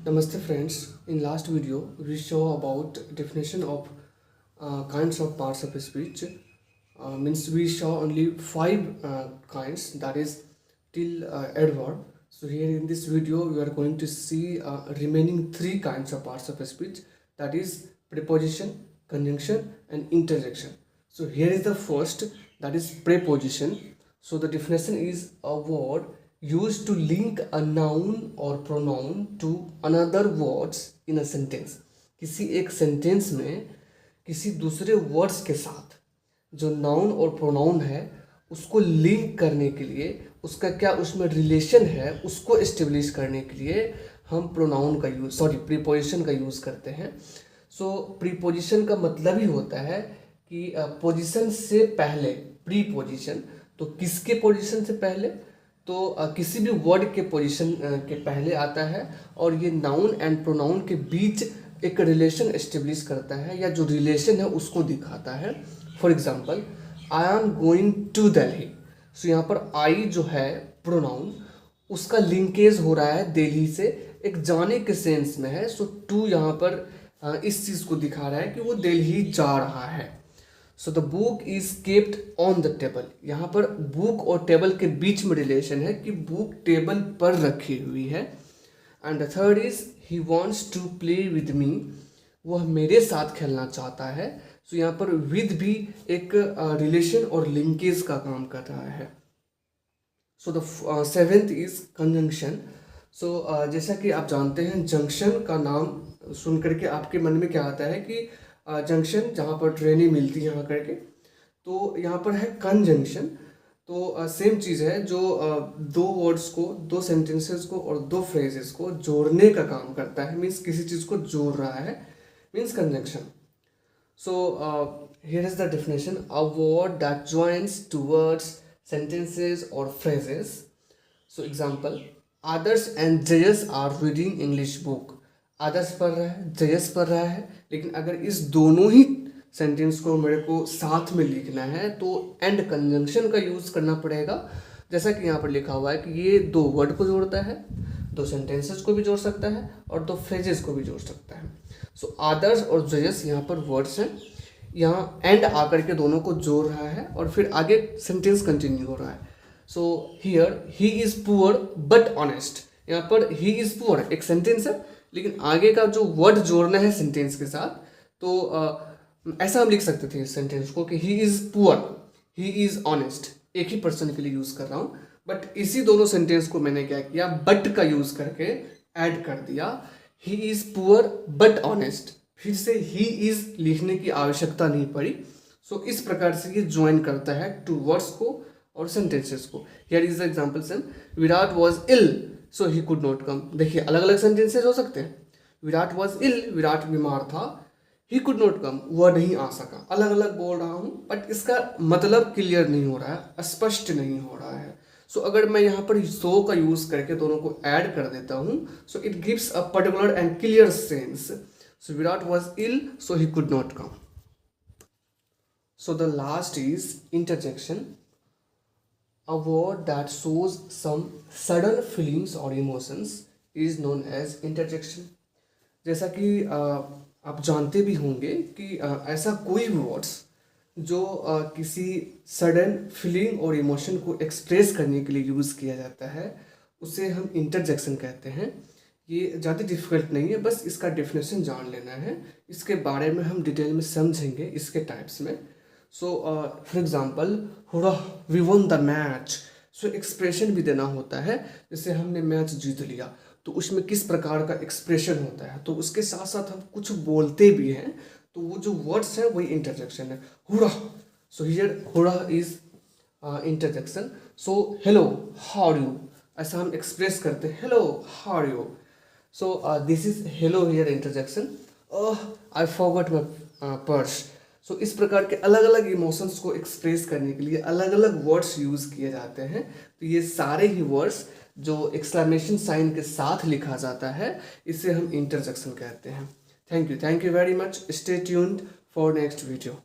Namaste friends. In last video, we show about definition of kinds of parts of speech. Means we show only five kinds, that is till adverb. So here in this video, we are going to see remaining three kinds of parts of speech, that is preposition, conjunction, and interjection. So here is the first, that is preposition. So the definition is a word used to link a noun or pronoun to another words in a sentence. किसी एक sentence में किसी दूसरे words के साथ जो noun और pronoun है उसको लिंक करने के लिए, उसका क्या उसमें रिलेशन है उसको एस्टेब्लिश करने के लिए हम प्रोनाउन का यूज़ प्रीपोजिशन का यूज़ करते हैं. सो प्रीपोजिशन का मतलब ही होता है कि पोजीशन से पहले, प्रीपोजिशन तो किसके पोजीशन से पहले, तो किसी भी वर्ड के पोजीशन के पहले आता है और ये नाउन एंड प्रोनाउन के बीच एक रिलेशन एस्टेब्लिश करता है या जो रिलेशन है उसको दिखाता है. For example, I am going to Delhi. So यहाँ पर आई जो है प्रोनाउन, उसका लिंकेज हो रहा है दिल्ली से, एक जाने के सेंस में है. सो टू यहाँ पर इस चीज़ को दिखा रहा है कि वो दिल्ली जा रहा है. So the book is kept on the table. यहाँ पर बुक और टेबल के बीच में रिलेशन है कि बुक टेबल पर रखी हुई है. And the third is he wants to play with me. वह मेरे साथ खेलना चाहता है. सो यहाँ पर विद भी एक रिलेशन और लिंकेज का काम कर रहा है. So the seventh is conjunction. So जैसा कि आप जानते हैं, जंक्शन का नाम सुन करके आपके मन में क्या आता है कि जंक्शन जहाँ पर ट्रेनें मिलती हैं यहाँ करके, तो यहाँ पर है कंजंक्शन. तो सेम चीज़ है जो दो वर्ड्स को, दो सेंटेंसेस को और दो फ्रेजेस को जोड़ने का काम करता है. मीन्स किसी चीज़ को जोड़ रहा है, means conjunction. So here is the definition, a word that joins two words, sentences और phrases. So example, Adarsh and Jayas are reading English book. Adarsh पढ़ रहा है, जयस पढ़ रहा है, लेकिन अगर इस दोनों ही सेंटेंस को मेरे को साथ में लिखना है तो एंड कंजंक्शन का यूज़ करना पड़ेगा. जैसा कि यहाँ पर लिखा हुआ है कि ये दो वर्ड को जोड़ता है, दो सेंटेंसेस को भी जोड़ सकता है और दो फ्रेजेस को भी जोड़ सकता है. सो आदर्श और जयस यहाँ पर वर्ड्स हैं, यहाँ एंड आकर के दोनों को जोड़ रहा है और फिर आगे सेंटेंस कंटिन्यू हो रहा है. So here he is poor but honest. यहाँ पर ही इज़ पुअर एक सेंटेंस है, लेकिन आगे का जो वर्ड जोड़ना है सेंटेंस के साथ, तो ऐसा हम लिख सकते थे इस सेंटेंस को कि he is poor, he is honest. एक ही पर्सन के लिए यूज़ कर रहा हूँ, बट इसी दोनों सेंटेंस को मैंने क्या किया, बट का यूज़ करके ऐड कर दिया. He is poor but honest, फिर से ही इज़ लिखने की आवश्यकता नहीं पड़ी. सो इस प्रकार से ये ज्वाइन करता है टू वर्ड्स को और सेंटेंसेस को. Here is the example same, Virat was ill so he could not come. देखिए अलग अलग सेंटेंसेस हो सकते हैं. विराट वॉज इल, विराट बीमार था. ही कुड नॉट कम, वह नहीं आ सका. अलग अलग बोल रहा हूँ बट इसका मतलब क्लियर नहीं हो रहा है, स्पष्ट नहीं हो रहा है. सो अगर मैं यहाँ पर सो का यूज़ करके दोनों को ऐड कर देता हूँ, so it gives a particular and clear sense. So Virat was ill so he could not come. So the last is interjection. A word that shows some sudden feelings or emotions is known as interjection. जैसा कि आप जानते भी होंगे कि ऐसा कोई भी वर्ड्स जो किसी सडन फीलिंग और इमोशन को एक्सप्रेस करने के लिए यूज़ किया जाता है उसे हम इंटरजेक्शन कहते हैं. ये ज़्यादा डिफिकल्ट नहीं है, बस इसका डेफिनेशन जान लेना है. इसके बारे में हम डिटेल में समझेंगे इसके टाइप्स में. So for example, we won the match. So expression भी देना होता है. जैसे हमने मैच जीत लिया तो उसमें किस प्रकार का एक्सप्रेशन होता है, तो उसके साथ साथ हम कुछ बोलते भी हैं, तो वो जो वर्ड्स है वही इंटरजेक्शन है. Hurrah. So here hurrah is interjection. So hello how are you, ऐसा हम एक्सप्रेस करते हैं, hello how are you. So this is hello here interjection. I forgot my purse. So इस प्रकार के अलग अलग इमोशंस को एक्सप्रेस करने के लिए अलग अलग वर्ड्स यूज़ किए जाते हैं. तो ये सारे ही वर्ड्स जो एक्सक्लेमेशन साइन के साथ लिखा जाता है, इसे हम इंटरजेक्शन कहते हैं. Thank you very much. Stay tuned for next video.